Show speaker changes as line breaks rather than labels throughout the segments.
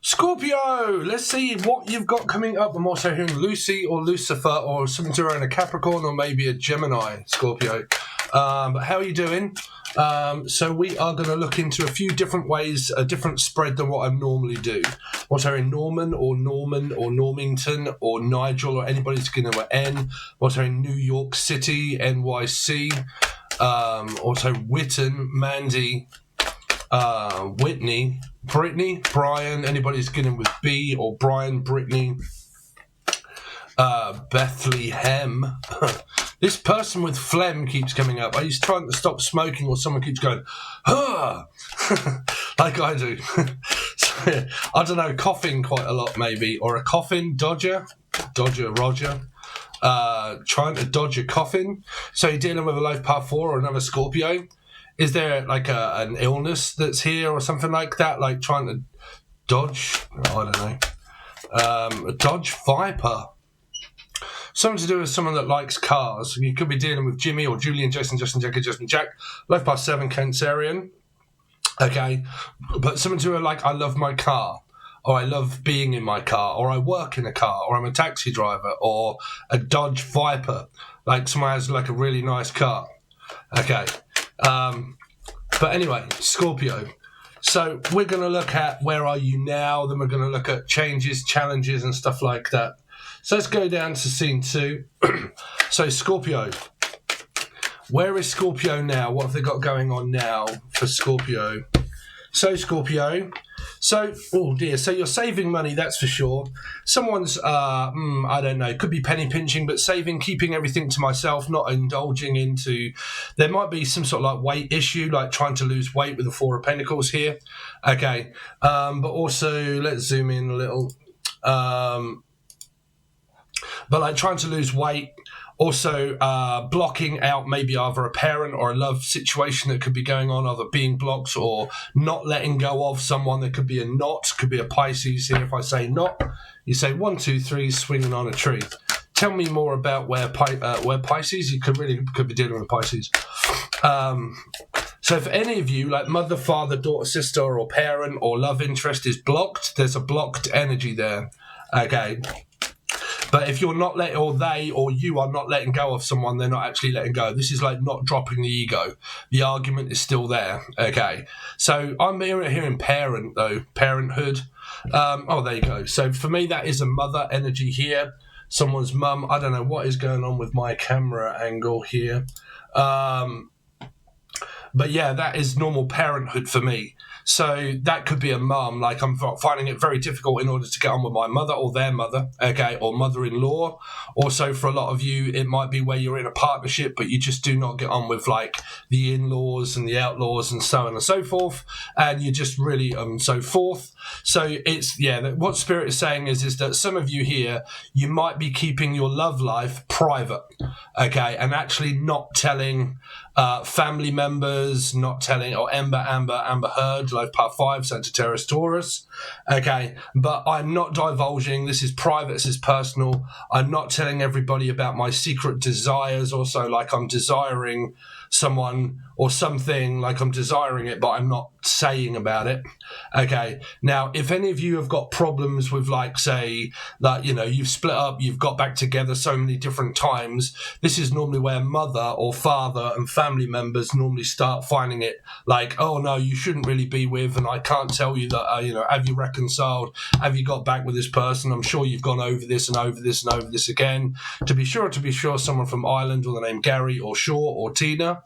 Scorpio, let's see what you've got coming up. I'm also hearing Lucy or Lucifer or something around a Capricorn or maybe a Gemini, Scorpio. But how are you doing? So we are going to look into a few different ways, a different spread than what I normally do. Also in Norman or Normington or Nigel or anybody's going to N. Also in New York City, NYC. Also Witten, Mandy, Whitney, Brittany, Brian, anybody's getting with B, or Brian, Brittany, Bethlehem. This person with phlegm keeps coming up. He's trying to stop smoking, or someone keeps going, huh, like I do. So, yeah, I don't know, coughing quite a lot maybe, or a coffin, Roger, trying to dodge a coffin. So you're dealing with a life path 4 or another Scorpio. Is there like an illness that's here or something like that? Like trying to dodge, I don't know, dodge Viper. Something to do with someone that likes cars. You could be dealing with Jimmy or Julian, Jason, Jack. Life path 7, Cancerian. Okay. But something to do with like, I love my car, or I love being in my car, or I work in a car, or I'm a taxi driver, or a Dodge Viper. Like someone has like a really nice car. Okay. But anyway, Scorpio. So we're going to look at where are you now, then we're going to look at changes, challenges, and stuff like that. So let's go down to scene 2. So Scorpio. Where is Scorpio now? What have they got going on now for Scorpio? So Scorpio. So, oh dear, so you're saving money, that's for sure. Someone's, I don't know, could be penny pinching, but saving, keeping everything to myself, not indulging into, there might be some sort of like weight issue, like trying to lose weight with the 4 of Pentacles here. Okay, but also, let's zoom in a little. But like trying to lose weight, also blocking out maybe either a parent or a love situation that could be going on, either being blocked or not letting go of someone. There could be a knot, could be a Pisces here. If I say knot, you say 1, 2, 3, swinging on a tree. Tell me more about where Pisces, you could be dealing with Pisces. So if any of you, like mother, father, daughter, sister, or parent, or love interest is blocked, there's a blocked energy there. Okay. But if you're not letting, or they or you are not letting go of someone, they're not actually letting go. This is like not dropping the ego. The argument is still there. Okay. So I'm hearing parent, though. Parenthood. Oh, there you go. So for me, that is a mother energy here. Someone's mum. I don't know what is going on with my camera angle here. But yeah, that is normal parenthood for me. So that could be a mum, like I'm finding it very difficult in order to get on with my mother or their mother, okay, or mother-in-law. Also, for a lot of you, it might be where you're in a partnership, but you just do not get on with like the in-laws and the outlaws and so on and so forth, and you just really so forth. So it's, yeah, what Spirit is saying is that some of you here, you might be keeping your love life private, okay, and actually not telling family members, not telling, or Amber Heard, Life Path 5, Sagittarius, Taurus. Okay, but I'm not divulging. This is private, this is personal. I'm not telling everybody about my secret desires. Also, like I'm desiring someone or something, like I'm desiring it, but I'm not saying about it. Okay, now if any of you have got problems with, like, say that, you know, you've split up, you've got back together so many different times, this is normally where mother or father and family members normally start finding it like, oh no, you shouldn't really be with, and I can't tell you that, you know, have you reconciled, have you got back with this person, I'm sure you've gone over this and over this and over this again. To be sure, someone from Ireland with the name Gary or Shaw or Tina,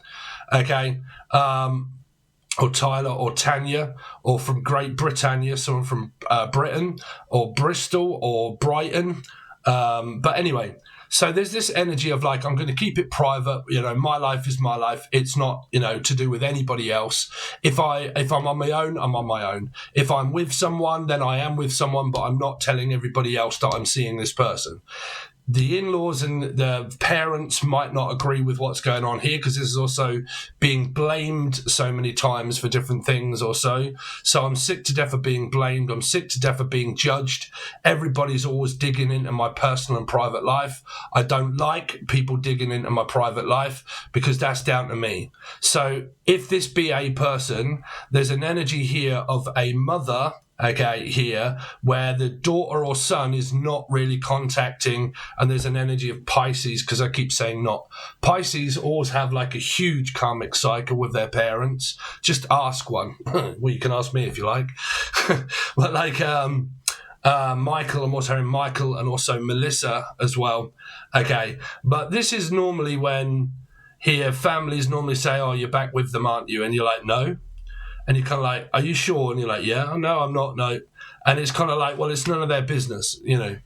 okay, or Tyler or Tanya, or from Great Britannia, someone from Britain or Bristol or Brighton. But anyway, so there's this energy of like, I'm going to keep it private. You know, my life is my life. It's not, you know, to do with anybody else. If I'm on my own, I'm on my own. If I'm with someone, then I am with someone, but I'm not telling everybody else that I'm seeing this person. The in-laws and the parents might not agree with what's going on here, because this is also being blamed so many times for different things or so. So I'm sick to death of being blamed. I'm sick to death of being judged. Everybody's always digging into my personal and private life. I don't like people digging into my private life, because that's down to me. So if this be a person, there's an energy here of a mother okay, here, where the daughter or son is not really contacting, and there's an energy of Pisces, because I keep saying not. Pisces always have like a huge karmic cycle with their parents. Just ask one. Well, you can ask me if you like. But like Michael, I'm also hearing Michael and also Melissa as well. Okay, but this is normally when here families normally say, oh, you're back with them, aren't you? And you're like, no. And you're kind of like, are you sure? And you're like, yeah. Oh, no, I'm not, no. And it's kind of like, well, it's none of their business, you know.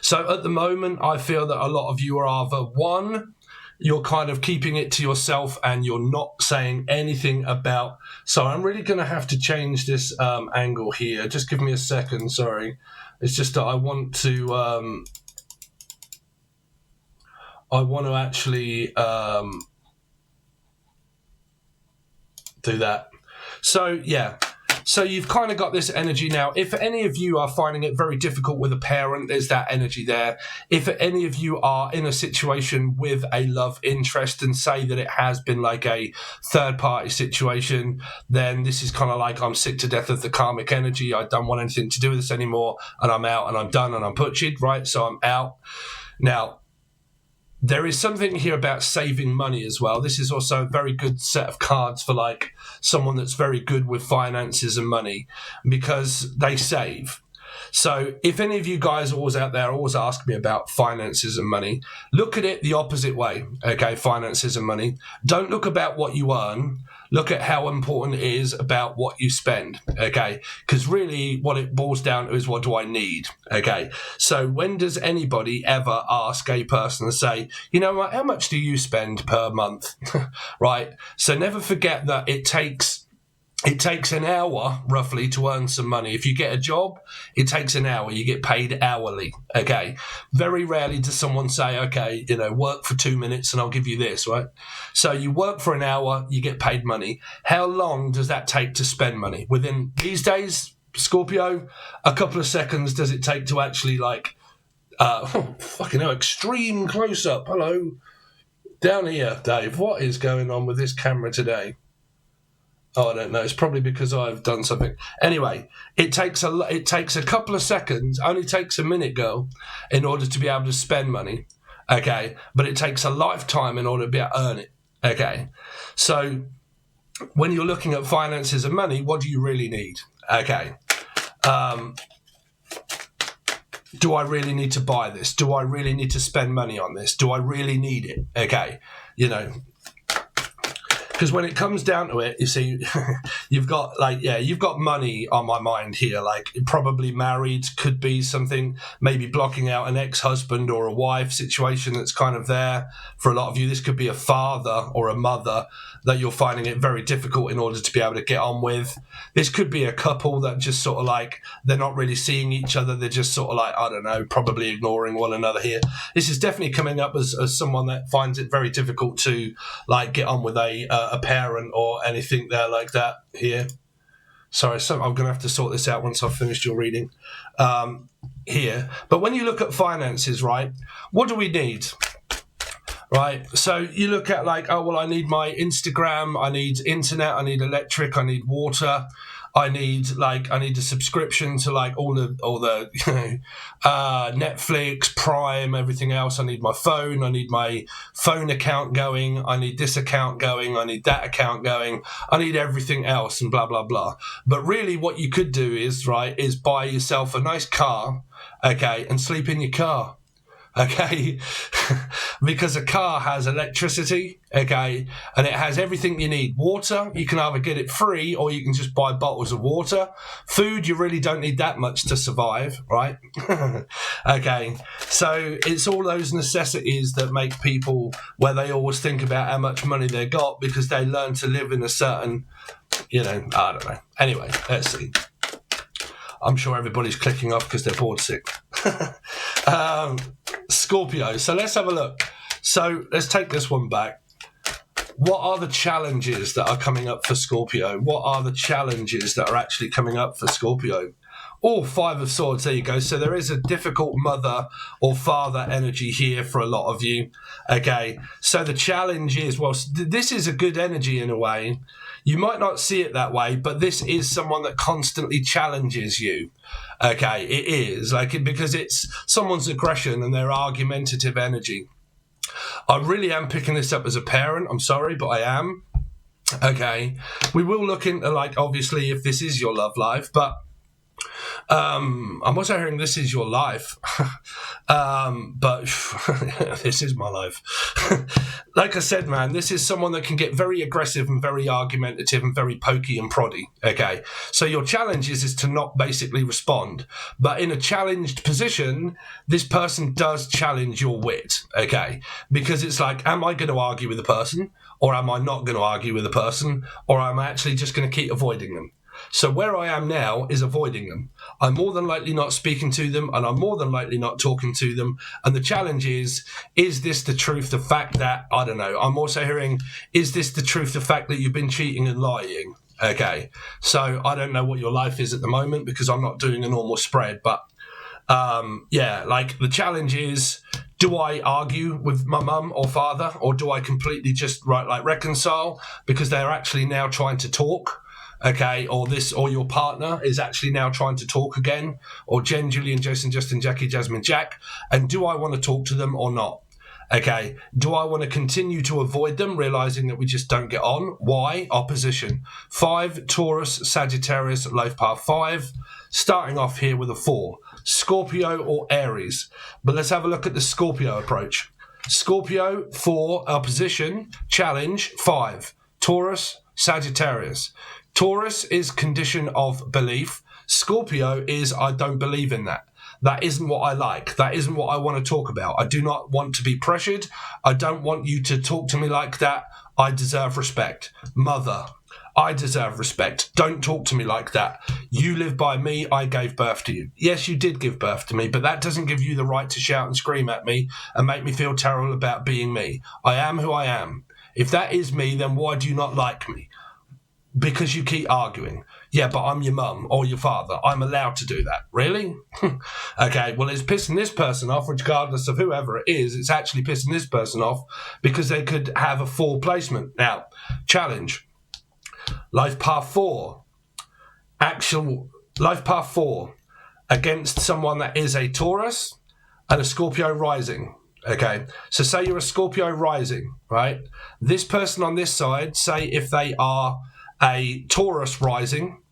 So at the moment, I feel that a lot of you are either, one, you're kind of keeping it to yourself and you're not saying anything about. So I'm really going to have to change this angle here. Just give me a second, sorry. It's just that I want to actually do that. So, yeah. So you've kind of got this energy now. If any of you are finding it very difficult with a parent, there's that energy there. If any of you are in a situation with a love interest and say that it has been like a third-party situation, then this is kind of like, I'm sick to death of the karmic energy. I don't want anything to do with this anymore, and I'm out, and I'm done, and I'm butchered, right? So I'm out. Now, there is something here about saving money as well. This is also a very good set of cards for like someone that's very good with finances and money, because they save. So if any of you guys always out there always ask me about finances and money, look at it the opposite way, okay, finances and money. Don't look about what you earn. Look at how important it is about what you spend, okay? Because really what it boils down to is, what do I need, okay? So when does anybody ever ask a person to say, you know what, how much do you spend per month, right? So never forget that it takes an hour, roughly, to earn some money. If you get a job, it takes an hour. You get paid hourly, okay? Very rarely does someone say, okay, you know, work for 2 minutes and I'll give you this, right? So you work for an hour, you get paid money. How long does that take to spend money? Within these days, Scorpio, a couple of seconds does it take to actually, like, fucking hell, extreme close-up. Hello. Down here, Dave. What is going on with this camera today? Oh, I don't know. It's probably because I've done something. Anyway, it takes a couple of seconds, only takes a minute, girl, in order to be able to spend money, okay? But it takes a lifetime in order to be able to earn it, okay? So when you're looking at finances and money, what do you really need, okay? Do I really need to buy this? Do I really need to spend money on this? Do I really need it, okay? You know, because when it comes down to it, you see, you've got money on my mind here. Like, probably married, could be something, maybe blocking out an ex-husband or a wife situation that's kind of there for a lot of you. This could be a father or a mother that you're finding it very difficult in order to be able to get on with. This could be a couple that just sort of like, they're not really seeing each other. They're just sort of like, I don't know, probably ignoring one another here. This is definitely coming up as someone that finds it very difficult to like get on with a parent or anything there like that here. Sorry, so I'm going to have to sort this out once I've finished your reading here. But when you look at finances, right, what do we need? Right, so you look at like, oh, well, I need my Instagram, I need internet, I need electric, I need water, I need a subscription to like all the you know, Netflix, Prime, everything else. I need my phone, I need my phone account going, I need this account going, I need that account going, I need everything else and blah, blah, blah. But really what you could do is buy yourself a nice car, okay, and sleep in your car. Okay, because a car has electricity, okay, and it has everything you need. Water, you can either get it free or you can just buy bottles of water. Food, you really don't need that much to survive, right? Okay, so it's all those necessities that make people, where they always think about how much money they got because they learn to live in a certain, you know, I don't know. Anyway, let's see. I'm sure everybody's clicking off because they're bored sick. Scorpio. So let's have a look. So let's take this one back. What are the challenges that are coming up for Scorpio? What are the challenges that are actually coming up for Scorpio? Oh, 5 of Swords. There you go. So there is a difficult mother or father energy here for a lot of you. Okay. So the challenge is, well, this is a good energy in a way. You might not see it that way, but this is someone that constantly challenges you. Okay, it is because it's someone's aggression and their argumentative energy. I really am picking this up as a parent. I'm sorry, but I am. Okay, we will look into obviously if this is your love life, but I'm also hearing this is your life, but this is my life. Like I said, man, this is someone that can get very aggressive and very argumentative and very pokey and proddy. Okay, so your challenge is to not basically respond, but in a challenged position, this person does challenge your wit. Okay, because it's am I going to argue with the person, or am I not going to argue with the person, or am I actually just going to keep avoiding them? So where I am now is avoiding them. I'm more than likely not speaking to them, and I'm more than likely not talking to them. And the challenge is this the truth? The fact that, I don't know, I'm also hearing, is this the truth? The fact that you've been cheating and lying? Okay. So I don't know what your life is at the moment because I'm not doing a normal spread. But the challenge is, do I argue with my mum or father, or do I completely just reconcile because they're actually now trying to talk? Okay, or your partner is actually now trying to talk again, or Jen, Julian, Jason, Justin, Jackie, Jasmine, Jack, and do I want to talk to them or not? Okay, do I want to continue to avoid them, realizing that we just don't get on? Why? Opposition. 5, Taurus, Sagittarius, life path 5, starting off here with a 4, Scorpio or Aries. But let's have a look at the Scorpio approach. Scorpio, 4, opposition, challenge, 5, Taurus, Sagittarius. Taurus is condition of belief. Scorpio is I don't believe in that. That isn't what I like. That isn't what I want to talk about. I do not want to be pressured. I don't want you to talk to me like that. I deserve respect. Mother, I deserve respect. Don't talk to me like that. You live by me. I gave birth to you. Yes, you did give birth to me, but that doesn't give you the right to shout and scream at me and make me feel terrible about being me. I am who I am. If that is me, then why do you not like me? Because you keep arguing. Yeah, but I'm your mum or your father. I'm allowed to do that. Really? Okay, well, it's pissing this person off, regardless of whoever it is. It's actually pissing this person off because they could have a 4 placement. Now, challenge. Life path 4. Actual life path 4 against someone that is a Taurus and a Scorpio rising. Okay, so say you're a Scorpio rising, right? This person on this side, say if they are a Taurus rising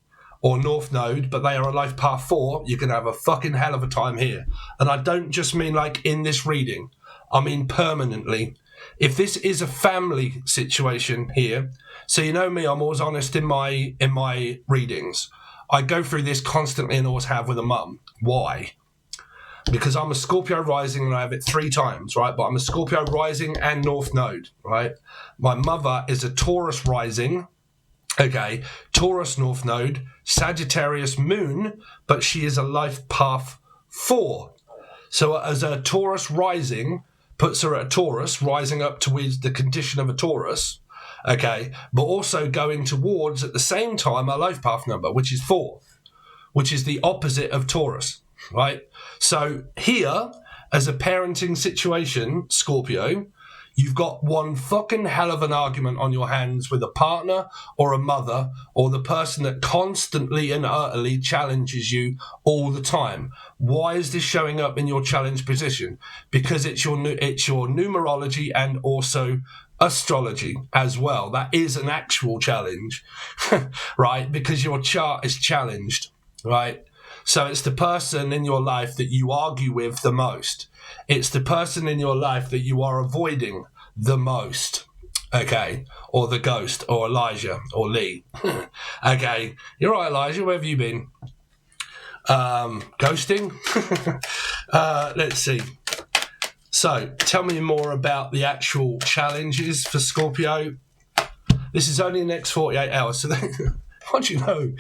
or North Node, but they are a life path 4, you can have a fucking hell of a time here. And I don't just mean in this reading, I mean permanently. If this is a family situation here, so you know me, I'm always honest in my readings. I go through this constantly and always have with a mum. Why? Because I'm a Scorpio rising and I have it 3 times, right? But I'm a Scorpio rising and North Node, right? My mother is a Taurus rising. Okay, Taurus North Node, Sagittarius Moon, but she is a life path 4. So as a Taurus rising, puts her at a Taurus, rising up towards the condition of a Taurus, okay, but also going towards, at the same time, a life path number, which is 4, which is the opposite of Taurus, right? So here, as a parenting situation, Scorpio, you've got one fucking hell of an argument on your hands with a partner or a mother or the person that constantly and utterly challenges you all the time. Why is this showing up in your challenge position? Because it's your numerology and also astrology as well. That is an actual challenge, right? Because your chart is challenged, right? So it's the person in your life that you argue with the most. It's the person in your life that you are avoiding the most, okay? Or the ghost, or Elijah, or Lee. Okay, you're right, Elijah, where have you been? Ghosting? Let's see. So, tell me more about the actual challenges for Scorpio. This is only the next 48 hours, so how'd you know?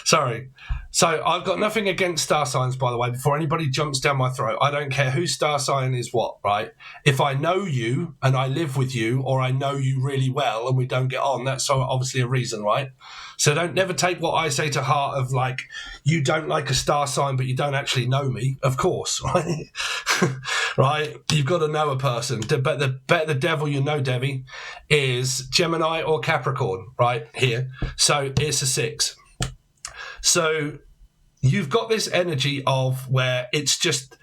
Sorry. So I've got nothing against star signs, by the way, before anybody jumps down my throat. I don't care whose star sign is what, right? If I know you and I live with you, or I know you really well and we don't get on, that's obviously a reason, right? So don't never take what I say to heart of you don't like a star sign, but you don't actually know me, of course, right? right? You've got to know a person. The better the devil you know, Debbie, is Gemini or Capricorn, right here. So it's a 6. So you've got this energy of where it's just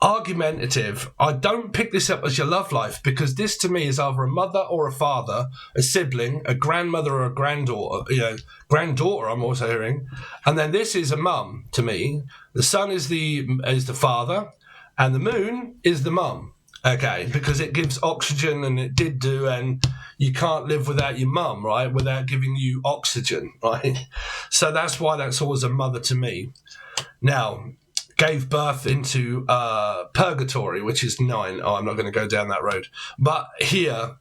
argumentative. I don't pick this up as your love life, because this to me is either a mother or a father, a sibling, a grandmother or a granddaughter. Granddaughter I'm also hearing, and then this is a mum to me. The sun is the father, and the moon is the mum. Okay, because it gives oxygen, and it did do, and you can't live without your mum, right? Without giving you oxygen, right? So that's why that's always a mother to me. Now, gave birth into purgatory, which is 9. Oh, I'm not going to go down that road. But here,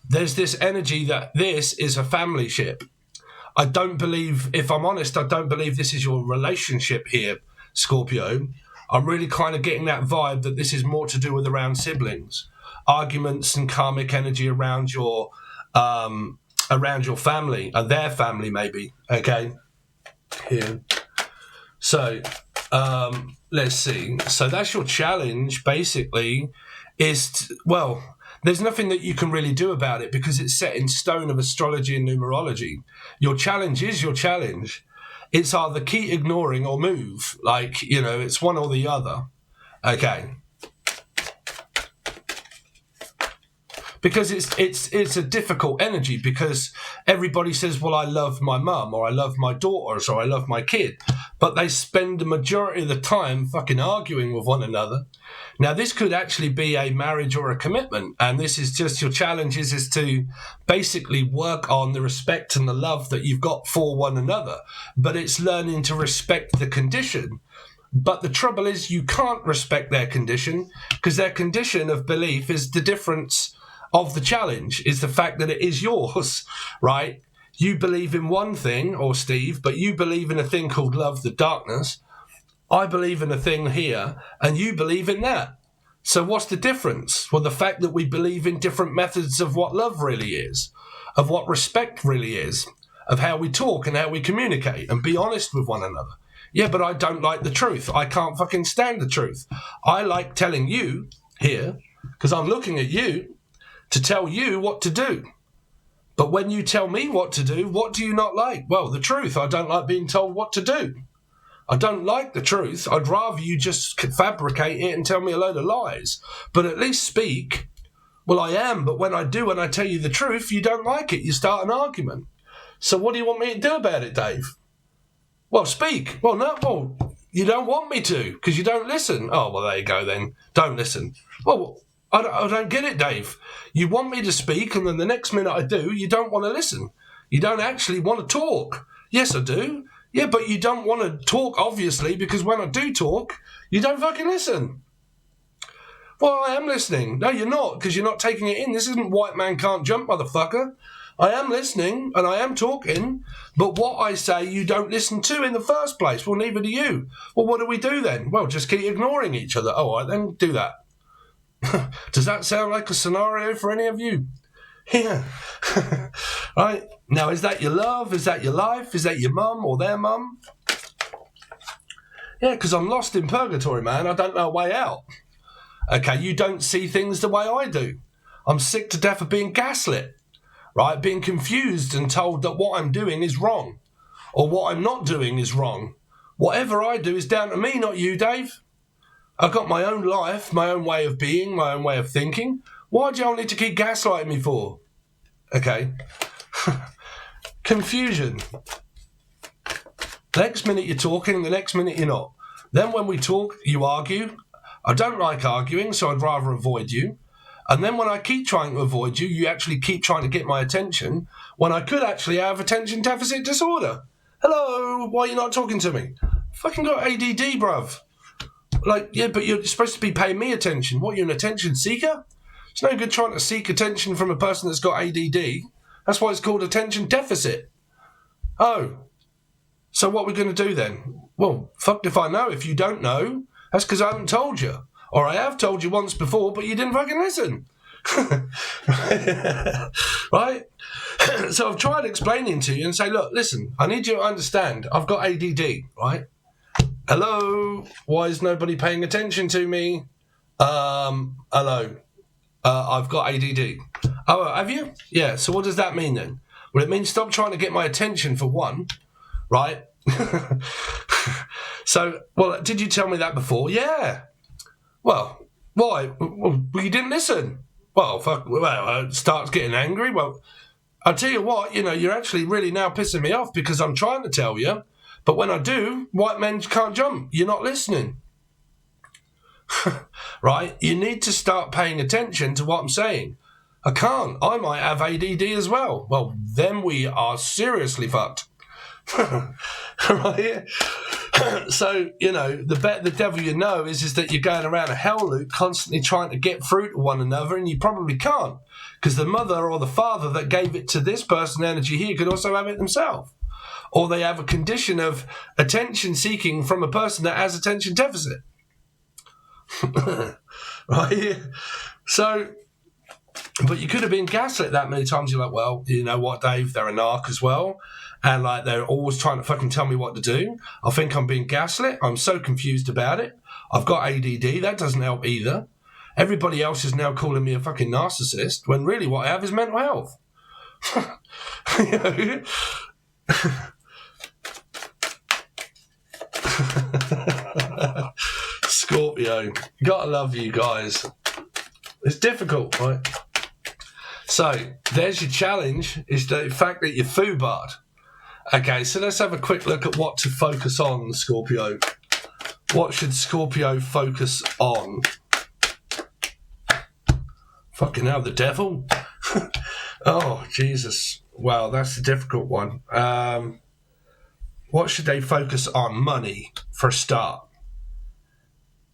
there's this energy that this is a family ship. I don't believe, if I'm honest, I don't believe this is your relationship here, Scorpio. I'm really kind of getting that vibe that this is more to do with around siblings, arguments and karmic energy around your family and their family, maybe. Okay, here. So let's see. So that's your challenge, basically, there's nothing that you can really do about it because it's set in stone of astrology and numerology. Your challenge is your challenge. It's either keep ignoring or move. Like, it's one or the other. Okay. Because it's a difficult energy, because everybody says, well, I love my mum, or I love my daughter, or I love my kid. But they spend the majority of the time fucking arguing with one another. Now, this could actually be a marriage or a commitment. And this is just your challenge is to basically work on the respect and the love that you've got for one another. But it's learning to respect the condition. But the trouble is you can't respect their condition, because their condition of belief is the difference of the challenge, is the fact that it is yours, right? You believe in one thing, or Steve, but you believe in a thing called love, the darkness. I believe in a thing here, and you believe in that. So what's the difference? Well, the fact that we believe in different methods of what love really is, of what respect really is, of how we talk and how we communicate and be honest with one another. Yeah, but I don't like the truth. I can't fucking stand the truth. I like telling you here, because I'm looking at you, to tell you what to do. But when you tell me what to do, what do you not like? Well, the truth. I don't like being told what to do. I don't like the truth. I'd rather you just fabricate it and tell me a load of lies. But at least speak. Well, I am, but when I tell you the truth, you don't like it. You start an argument. So what do you want me to do about it, Dave? Well, speak. Well, no, you don't want me to, because you don't listen. Oh, well, there you go then. Don't listen. Well, I don't get it, Dave. You want me to speak, and then the next minute I do, you don't want to listen. You don't actually want to talk. Yes, I do. Yeah, but you don't want to talk, obviously, because when I do talk, you don't fucking listen. Well, I am listening. No, you're not, because you're not taking it in. This isn't White Man Can't Jump, motherfucker. I am listening, and I am talking, but what I say you don't listen to in the first place. Well, neither do you. Well, what do we do then? Well, just keep ignoring each other. All right, then do that. Does that sound like a scenario for any of you? Yeah. Right. Now, is that your love? Is that your life? Is that your mum or their mum? Yeah, because I'm lost in purgatory, man. I don't know a way out. Okay, you don't see things the way I do. I'm sick to death of being gaslit, right? Being confused and told that what I'm doing is wrong, or what I'm not doing is wrong. Whatever I do is down to me, not you, Dave. I've got my own life, my own way of being, my own way of thinking. Why do y'all need to keep gaslighting me for? Okay. Confusion. The next minute you're talking, the next minute you're not. Then when we talk, you argue. I don't like arguing, so I'd rather avoid you. And then when I keep trying to avoid you, you actually keep trying to get my attention, when I could actually have attention deficit disorder. Hello, why are you not talking to me? Fucking got ADD, bruv. Like, yeah, but you're supposed to be paying me attention. What, you're an attention seeker? It's no good trying to seek attention from a person that's got ADD. That's why it's called attention deficit. Oh. So what are we going to do then? Well, fucked if I know. If you don't know, that's because I haven't told you. Or I have told you once before, but you didn't fucking listen. Right? So I've tried explaining to you and say, look, listen, I need you to understand. I've got ADD, right? Hello? Why is nobody paying attention to me? Hello. I've got ADD. Oh, have you? Yeah. So what does that mean then? Well, it means stop trying to get my attention for one, right? So, well, did you tell me that before? Yeah. Well, why? Well, you didn't listen. Well, fuck. Well, starts getting angry. Well, I'll tell you what. You're actually really now pissing me off because I'm trying to tell you, but when I do, white men can't jump. You're not listening. Right? You need to start paying attention to what I'm saying. I can't. I might have ADD as well. Well, then we are seriously fucked. Right? So, the devil you know is that you're going around a hell loop constantly trying to get through to one another, and you probably can't. Because the mother or the father that gave it to this person energy here could also have it themselves. Or they have a condition of attention seeking from a person that has attention deficit. Right? So, but you could have been gaslit that many times. You're like, well, you know what, Dave? They're a narc as well. And like, they're always trying to fucking tell me what to do. I think I'm being gaslit. I'm so confused about it. I've got ADD. That doesn't help either. Everybody else is now calling me a fucking narcissist when really what I have is mental health. Scorpio, you gotta love you guys. It's difficult, right? So there's your challenge, is the fact that you're foobarred. Okay, so let's have a quick look at what to focus on, Scorpio. What should Scorpio focus on? Fucking hell, the devil? Oh, Jesus. Wow, that's a difficult one. What should they focus on? Money, for a start.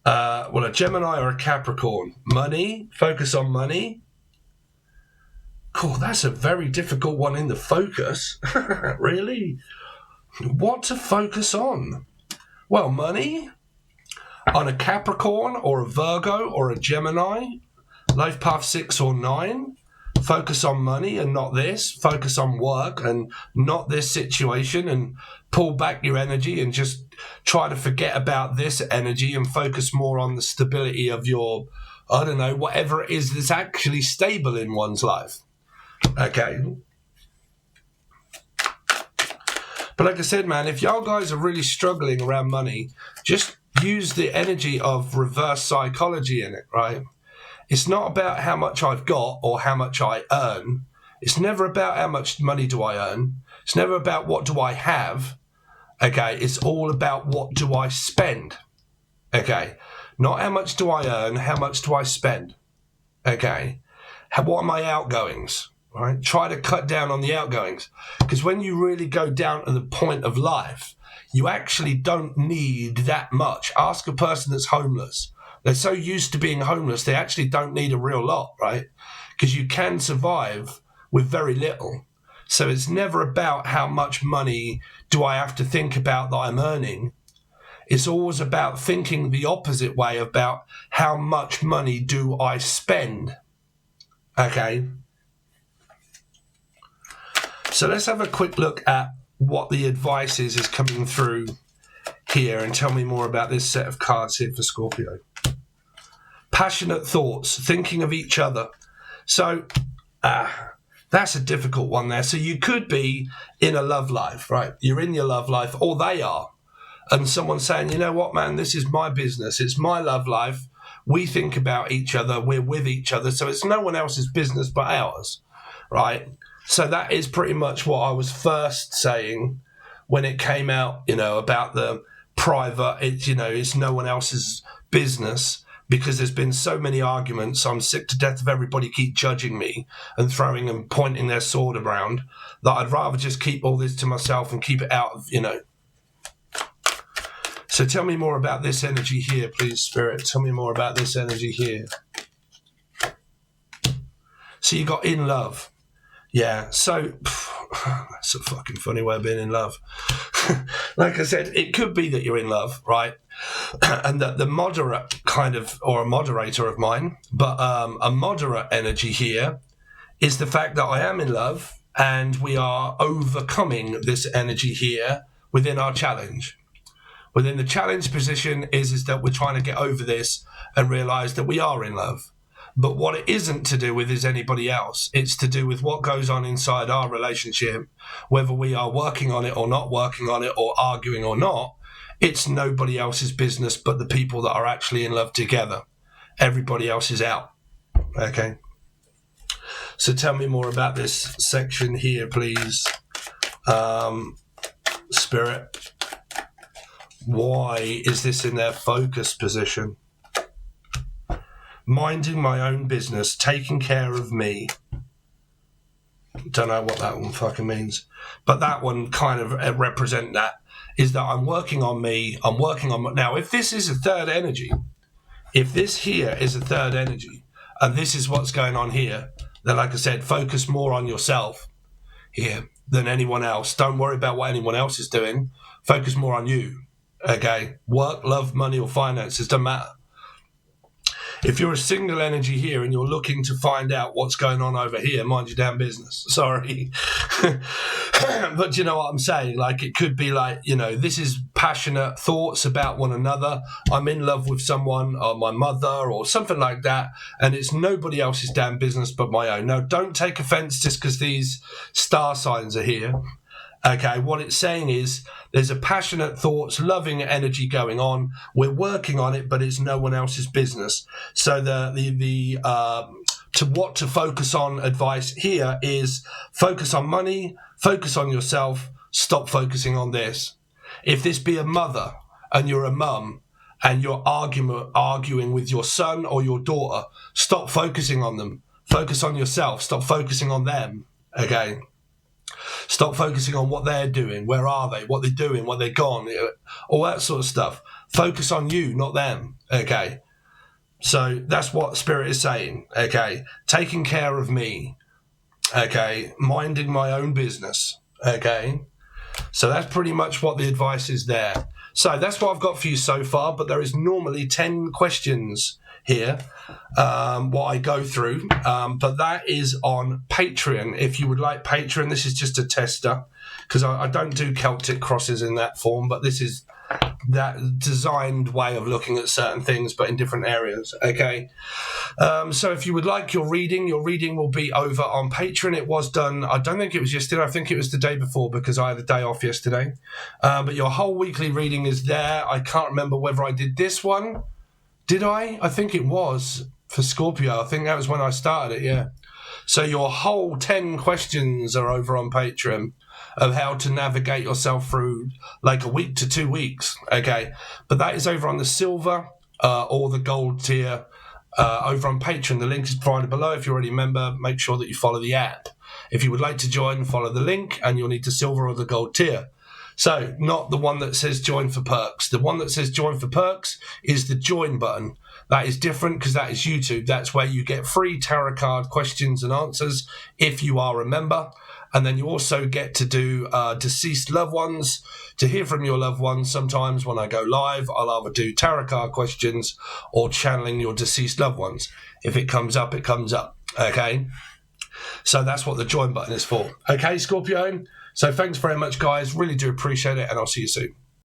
Well, a Gemini or a Capricorn. Money, focus on money. Cool, that's a very difficult one in the focus. Really? What to focus on? Well, money on a Capricorn or a Virgo or a Gemini. Life path 6 or 9. Focus on money and not this. Focus on work and not this situation, and pull back your energy and just try to forget about this energy and focus more on the stability of your, I don't know, whatever it is that's actually stable in one's life. Okay. But like I said, man, if y'all guys are really struggling around money, just use the energy of reverse psychology in it, right? It's not about how much I've got or how much I earn. It's never about how much money do I earn. It's never about what do I have. Okay, it's all about what do I spend. Okay, not how much do I earn, how much do I spend. Okay, what are my outgoings? Right, try to cut down on the outgoings, because when you really go down to the point of life, you actually don't need that much. Ask a person that's homeless. They're so used to being homeless, they actually don't need a real lot, right? Because you can survive with very little. So it's never about how much money do I have to think about that I'm earning. It's always about thinking the opposite way about how much money do I spend. Okay. So let's have a quick look at what the advice is coming through here, and tell me more about this set of cards here for Scorpio. Passionate thoughts, thinking of each other. So that's a difficult one there. So you could be in a love life, right? You're in your love life, or they are. And someone's saying, you know what, man, this is my business. It's my love life. We think about each other. We're with each other. So it's no one else's business but ours, right? So that is pretty much what I was first saying when it came out, about the private, it's no one else's business, because there's been so many arguments. I'm sick to death of everybody keep judging me and throwing and pointing their sword around, that I'd rather just keep all this to myself and keep it out of, So tell me more about this energy here, please, Spirit. Tell me more about this energy here. So you got in love. Yeah, so that's a fucking funny way of being in love. Like I said, it could be that you're in love, right? And that the moderate kind of, or a moderator of mine, but a moderate energy here is the fact that I am in love and we are overcoming this energy here within our challenge. Within the challenge position is that we're trying to get over this and realize that we are in love. But what it isn't to do with is anybody else. It's to do with what goes on inside our relationship, whether we are working on it or not working on it, or arguing or not. It's nobody else's business but the people that are actually in love together. Everybody else is out. Okay. So tell me more about this section here, please. Spirit. Why is this in their focus position? Minding my own business, taking care of me. Don't know what that one fucking means. But that one kind of represent that. Is that I'm working on me. I'm working on... Now, if this is a third energy, if this here is a third energy, and this is what's going on here, then like I said, focus more on yourself here than anyone else. Don't worry about what anyone else is doing. Focus more on you. Okay, work, love, money, or finances, doesn't matter. If you're a single energy here and you're looking to find out what's going on over here, mind your damn business. Sorry. But you know what I'm saying? Like, it could be like, you know, this is passionate thoughts about one another. I'm in love with someone, or my mother, or something like that. And it's nobody else's damn business but my own. Now, don't take offense just because these star signs are here. Okay, what it's saying is there's a passionate thoughts, loving energy going on. We're working on it, but it's no one else's business. So what to focus on advice here is focus on money, focus on yourself, stop focusing on this. If this be a mother and you're a mum and you're arguing with your son or your daughter, stop focusing on them. Focus on yourself. Stop focusing on them. Okay. Stop focusing on what they're doing, where are they, what they're doing, what they're gone, all that sort of stuff. Focus on you, not them, okay? So that's what Spirit is saying, okay? Taking care of me, okay? Minding my own business, okay? So that's pretty much what the advice is there. So that's what I've got for you so far, but there is normally 10 questions here, what I go through, but that is on Patreon. If you would like Patreon, this is just a tester, because I don't do Celtic crosses in that form, but this is that designed way of looking at certain things, but in different areas, okay? So if you would like your reading will be over on Patreon. It was done, I don't think it was yesterday, I think it was the day before, because I had a day off yesterday, but your whole weekly reading is there. I can't remember whether I did this one. Did I? I think it was for Scorpio. I think that was when I started it, yeah. So your whole 10 questions are over on Patreon of how to navigate yourself through like a week to 2 weeks, okay? But that is over on the silver or the gold tier over on Patreon. The link is provided below. If you're already a member, make sure that you follow the app. If you would like to join, follow the link, and you'll need the silver or the gold tier. So, not the one that says join for perks. The one that says join for perks is the join button. That is different because that is YouTube. That's where you get free tarot card questions and answers if you are a member. And then you also get to do deceased loved ones, to hear from your loved ones. Sometimes when I go live, I'll either do tarot card questions or channeling your deceased loved ones. If it comes up, it comes up. Okay? So that's what the join button is for. Okay, Scorpio? So thanks very much, guys. Really do appreciate it, and I'll see you soon.